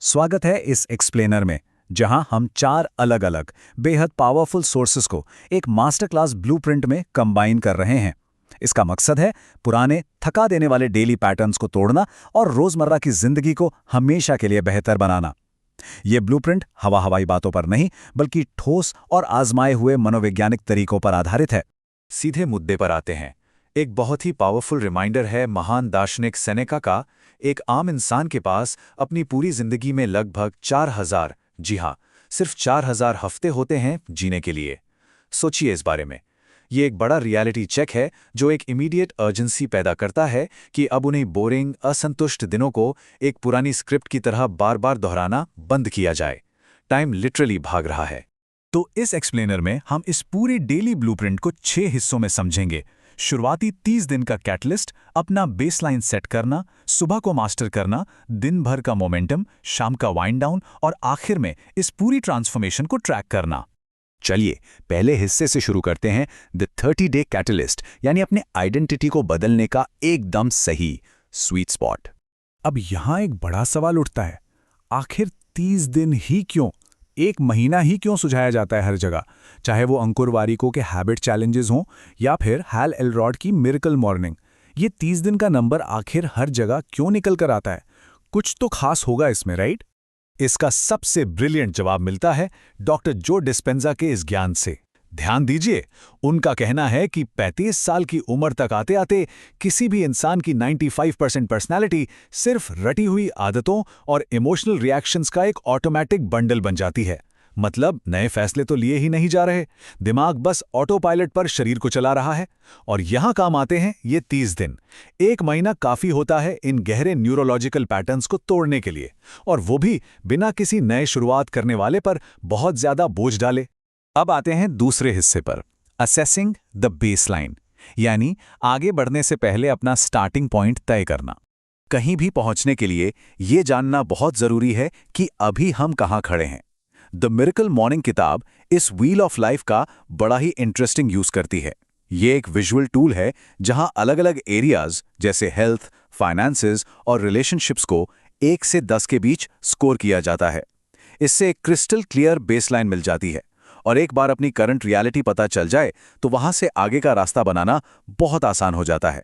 स्वागत है इस एक्सप्लेनर में, जहां हम चार अलग-अलग बेहद पावरफुल सोर्सेस को एक मास्टर क्लास ब्लूप्रिंट में कंबाइन कर रहे हैं। इसका मकसद है पुराने, थका देने वाले डेली पैटर्न्स को तोड़ना और रोजमर्रा की जिंदगी को हमेशा के लिए बेहतर बनाना। ये ब्लूप्रिंट हवाई बातों पर नहीं, बल्कि ठोस और आजमाए हुए मनोवैज्ञानिक तरीकों पर आधारित है। सीधे मुद्दे पर आते हैं। एक बहुत ही पावरफुल रिमाइंडर है महान दार्शनिक सेनेका का। एक आम इंसान के पास अपनी पूरी जिंदगी में लगभग 4000, जी हाँ, सिर्फ 4000 हफ्ते होते हैं जीने के लिए। सोचिए इस बारे में। ये एक बड़ा रियलिटी चेक है जो एक इमीडिएट अर्जेंसी पैदा करता है कि अब उन्हें बोरिंग, असंतुष्ट दिनों को एक पुरानी स्क्रिप्ट की तरह बार बार दोहराना बंद किया जाए। टाइम लिटरली भाग रहा है। तो इस एक्सप्लेनर में हम इस पूरे डेली ब्लूप्रिंट को 6 हिस्सों में समझेंगे। शुरुआती 30 दिन का कैटलिस्ट, अपना बेसलाइन सेट करना, सुबह को मास्टर करना, दिन भर का मोमेंटम, शाम का वाइंड डाउन और आखिर में इस पूरी ट्रांसफॉर्मेशन को ट्रैक करना। चलिए पहले हिस्से से शुरू करते हैं, द 30 डे कैटलिस्ट, यानी अपने आइडेंटिटी को बदलने का एकदम सही स्वीट स्पॉट। अब यहाँ एक बड़ा सवाल उठता है, आखिर 30 दिन ही क्यों? एक महीना ही क्यों सुझाया जाता है हर जगह? चाहे वो अंकुर वारिको के हैबिट चैलेंजेस हों या फिर हैल एलरॉड की मिरेकल मॉर्निंग, ये 30 दिन का नंबर आखिर हर जगह क्यों निकल कर आता है? कुछ तो खास होगा इसमें, राइट? इसका सबसे ब्रिलियंट जवाब मिलता है डॉक्टर जो डिस्पेंजा के इस ज्ञान से। ध्यान दीजिए, उनका कहना है कि 35 साल की उम्र तक आते आते किसी भी इंसान की 95% पर्सनैलिटी सिर्फ रटी हुई आदतों और इमोशनल रिएक्शंस का एक ऑटोमेटिक बंडल बन जाती है। मतलब नए फैसले तो लिए ही नहीं जा रहे, दिमाग बस ऑटो पायलट पर शरीर को चला रहा है। और यहां काम आते हैं ये 30 दिन। एक महीना काफी होता है इन गहरे न्यूरोलॉजिकल पैटर्न्स को तोड़ने के लिए, और वो भी बिना किसी नए शुरुआत करने वाले पर बहुत ज्यादा बोझ डाले। अब आते हैं दूसरे हिस्से पर, असेसिंग द बेसलाइन, यानी आगे बढ़ने से पहले अपना स्टार्टिंग पॉइंट तय करना। कहीं भी पहुंचने के लिए ये जानना बहुत जरूरी है कि अभी हम कहां खड़े हैं। द मिरेकल मॉर्निंग किताब इस व्हील ऑफ लाइफ का बड़ा ही इंटरेस्टिंग यूज करती है। ये एक विजुअल टूल है जहां अलग अलग एरियाज जैसे हेल्थ, फाइनेंसेस और रिलेशनशिप्स को 1 से 10 के बीच स्कोर किया जाता है। इससे एक क्रिस्टल क्लियर बेसलाइन मिल जाती है, और एक बार अपनी करंट रियलिटी पता चल जाए तो वहां से आगे का रास्ता बनाना बहुत आसान हो जाता है।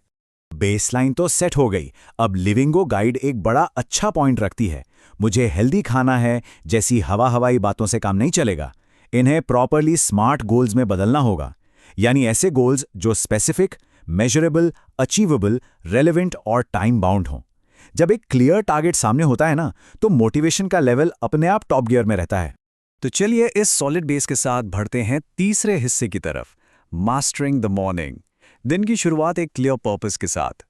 बेसलाइन तो सेट हो गई, अब लिविंगो गाइड एक बड़ा अच्छा पॉइंट रखती है। मुझे हेल्दी खाना है जैसी हवाई बातों से काम नहीं चलेगा। इन्हें प्रॉपरली स्मार्ट गोल्स में बदलना होगा, यानी ऐसे गोल्स जो स्पेसिफिक, मेजरेबल, अचीवेबल, रेलेवेंट और टाइम बाउंड हों। जब एक क्लियर टारगेट सामने होता है ना, तो मोटिवेशन का लेवल अपने आप टॉप गियर में रहता है। तो चलिए इस सॉलिड बेस के साथ बढ़ते हैं तीसरे हिस्से की तरफ, मास्टरिंग द मॉर्निंग। दिन की शुरुआत एक क्लियर पर्पस के साथ।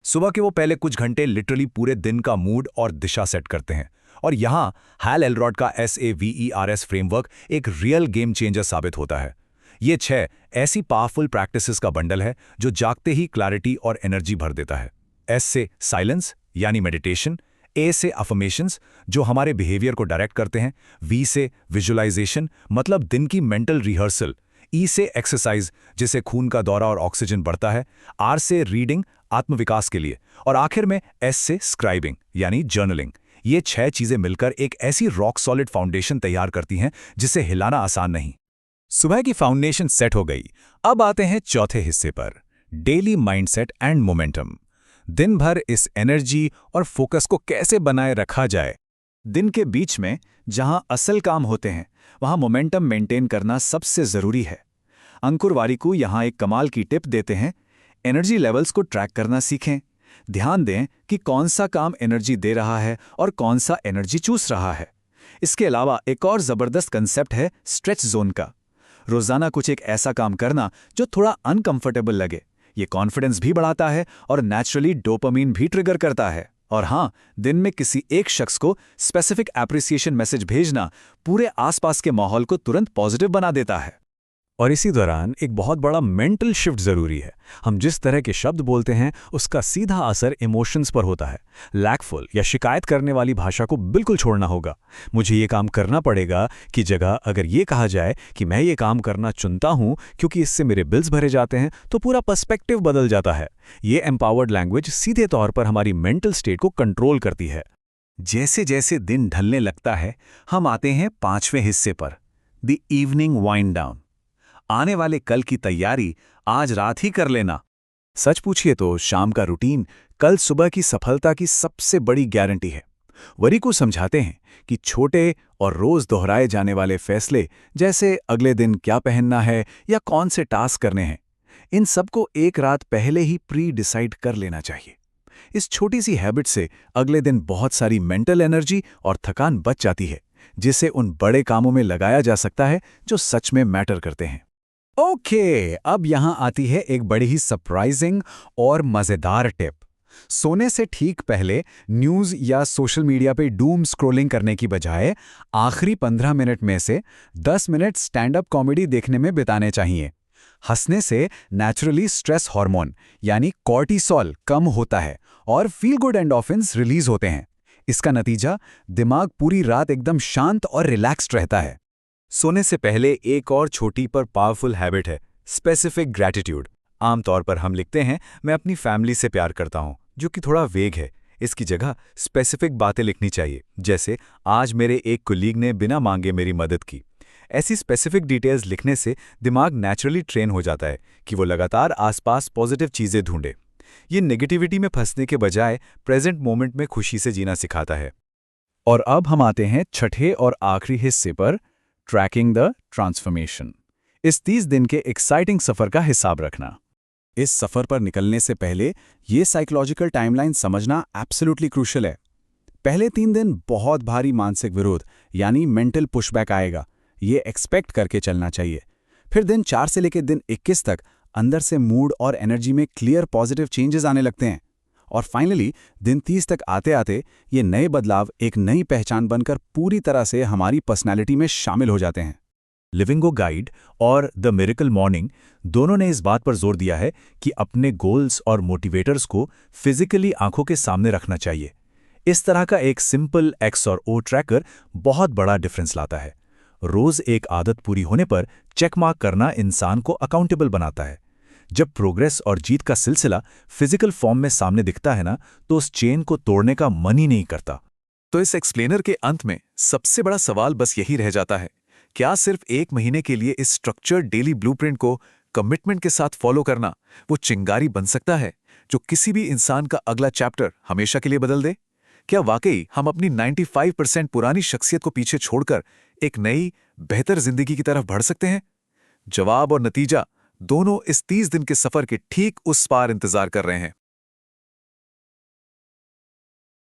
सुबह के वो पहले कुछ घंटे लिटरली पूरे दिन का मूड और दिशा सेट करते हैं, और यहाँ हैल एलरॉड का SAVERS फ्रेमवर्क एक रियल गेम चेंजर साबित होता है। ये 6 ऐसी पावरफुल प्रैक्टिसेस का बंडल है जो जागते ही क्लैरिटी और एनर्जी भर देता है। S से साइलेंस यानी मेडिटेशन, A से अफर्मेशंस जो हमारे बिहेवियर को डायरेक्ट करते हैं, V से विजुअलाइजेशन मतलब दिन की मेंटल रिहर्सल, E से एक्सरसाइज जिससे खून का दौरा और ऑक्सीजन बढ़ता है, R से रीडिंग आत्मविकास के लिए, और आखिर में S से स्क्राइबिंग यानी जर्नलिंग। ये 6 चीजें मिलकर एक ऐसी रॉक सॉलिड फाउंडेशन तैयार करती हैं जिसे हिलाना आसान नहीं। सुबह की फाउंडेशन सेट हो गई, अब आते हैं चौथे हिस्से पर, डेली माइंडसेट एंड मोमेंटम। दिन भर इस एनर्जी और फोकस को कैसे बनाए रखा जाए। दिन के बीच में जहां असल काम होते हैं, वहां मोमेंटम मेंटेन करना सबसे जरूरी है। अंकुर वारिकू यहां एक कमाल की टिप देते हैं, एनर्जी लेवल्स को ट्रैक करना सीखें। ध्यान दें कि कौन सा काम एनर्जी दे रहा है और कौन सा एनर्जी चूस रहा है। इसके अलावा एक और जबरदस्त कंसेप्ट है स्ट्रेच जोन का। रोजाना कुछ एक ऐसा काम करना जो थोड़ा अनकंफर्टेबल लगे। ये कॉन्फिडेंस भी बढ़ाता है और नेचुरली डोपामिन भी ट्रिगर करता है। और हाँ, दिन में किसी एक शख्स को स्पेसिफिक एप्रिसिएशन मैसेज भेजना पूरे आसपास के माहौल को तुरंत पॉजिटिव बना देता है। और इसी दौरान एक बहुत बड़ा मेंटल शिफ्ट जरूरी है। हम जिस तरह के शब्द बोलते हैं उसका सीधा असर इमोशंस पर होता है। लैकफुल या शिकायत करने वाली भाषा को बिल्कुल छोड़ना होगा। मुझे ये काम करना पड़ेगा की जगह अगर ये कहा जाए कि मैं ये काम करना चुनता हूं क्योंकि इससे मेरे बिल्स भरे जाते हैं, तो पूरा पर्सपेक्टिव बदल जाता है। ये एम्पावर्ड लैंग्वेज सीधे तौर पर हमारी मेंटल स्टेट को कंट्रोल करती है। जैसे जैसे दिन ढलने लगता है, हम आते हैं 5वें हिस्से पर, द इवनिंग वाइंड डाउन। आने वाले कल की तैयारी आज रात ही कर लेना। सच पूछिए तो शाम का रूटीन कल सुबह की सफलता की सबसे बड़ी गारंटी है। वरी को समझाते हैं कि छोटे और रोज दोहराए जाने वाले फैसले, जैसे अगले दिन क्या पहनना है या कौन से टास्क करने हैं, इन सबको एक रात पहले ही प्री डिसाइड कर लेना चाहिए। इस छोटी सी हैबिट से अगले दिन बहुत सारी मेंटल एनर्जी और थकान बच जाती है, जिसे उन बड़े कामों में लगाया जा सकता है जो सच में मैटर करते हैं। ओके, अब यहां आती है एक बड़ी ही सरप्राइजिंग और मजेदार टिप। सोने से ठीक पहले न्यूज़ या सोशल मीडिया पे डूम स्क्रॉलिंग करने की बजाय आखिरी 15 मिनट में से 10 मिनट स्टैंड अप कॉमेडी देखने में बिताने चाहिए। हंसने से नेचुरली स्ट्रेस हार्मोन यानी कॉर्टिसोल कम होता है और फील गुड एंडोर्फिन्स रिलीज होते हैं। इसका नतीजा, दिमाग पूरी रात एकदम शांत और रिलैक्स्ड रहता है। सोने से पहले एक और छोटी पर पावरफुल हैबिट है, स्पेसिफिक ग्रैटिट्यूड। आमतौर पर हम लिखते हैं, मैं अपनी फैमिली से प्यार करता हूं, जो कि थोड़ा वेग है। इसकी जगह स्पेसिफिक बातें लिखनी चाहिए, जैसे आज मेरे एक कोलीग ने बिना मांगे मेरी मदद की। ऐसी स्पेसिफिक डिटेल्स लिखने से दिमाग नेचुरली ट्रेन हो जाता है कि वो लगातार आसपास पॉजिटिव चीज़ें ढूंढे। ये नेगेटिविटी में फंसने के बजाय प्रेजेंट मोमेंट में खुशी से जीना सिखाता है। और अब हम आते हैं छठे और आखिरी हिस्से पर, ट्रैकिंग द ट्रांसफॉर्मेशन। इस 30 दिन के एक्साइटिंग सफर का हिसाब रखना। इस सफर पर निकलने से पहले ये साइकोलॉजिकल टाइमलाइन समझना एब्सोल्युटली क्रूशियल है। पहले 3 दिन बहुत भारी मानसिक विरोध यानी मेंटल पुशबैक आएगा, ये एक्सपेक्ट करके चलना चाहिए। फिर दिन 4 से लेकर दिन 21 तक अंदर से मूड और एनर्जी में क्लियर पॉजिटिव चेंजेस आने लगते हैं। और फाइनली दिन 30 तक आते आते ये नए बदलाव एक नई पहचान बनकर पूरी तरह से हमारी पर्सनैलिटी में शामिल हो जाते हैं। लिविंगो गाइड और द मिरेकल मॉर्निंग दोनों ने इस बात पर जोर दिया है कि अपने गोल्स और मोटिवेटर्स को फिजिकली आंखों के सामने रखना चाहिए। इस तरह का एक सिंपल एक्स और ओ ट्रैकर बहुत बड़ा डिफरेंस लाता है। रोज एक आदत पूरी होने पर चेक मार्क करना इंसान को अकाउंटेबल बनाता है। जब प्रोग्रेस और जीत का सिलसिला फिजिकल फॉर्म में सामने दिखता है ना, तो उस चेन को तोड़ने का मन ही नहीं करता। तो इस एक्सप्लेनर के अंत में सबसे बड़ा सवाल बस यही रह जाता है, क्या सिर्फ 1 महीने के लिए इस स्ट्रक्चर्ड डेली ब्लूप्रिंट को कमिटमेंट के साथ फॉलो करना वो चिंगारी बन सकता है जो किसी भी इंसान का अगला चैप्टर हमेशा के लिए बदल दे? क्या वाकई हम अपनी 95% पुरानी शख्सियत को पीछे छोड़कर एक नई, बेहतर जिंदगी की तरफ बढ़ सकते हैं? जवाब और नतीजा दोनों इस 30 दिन के सफर के ठीक उस पार इंतजार कर रहे हैं।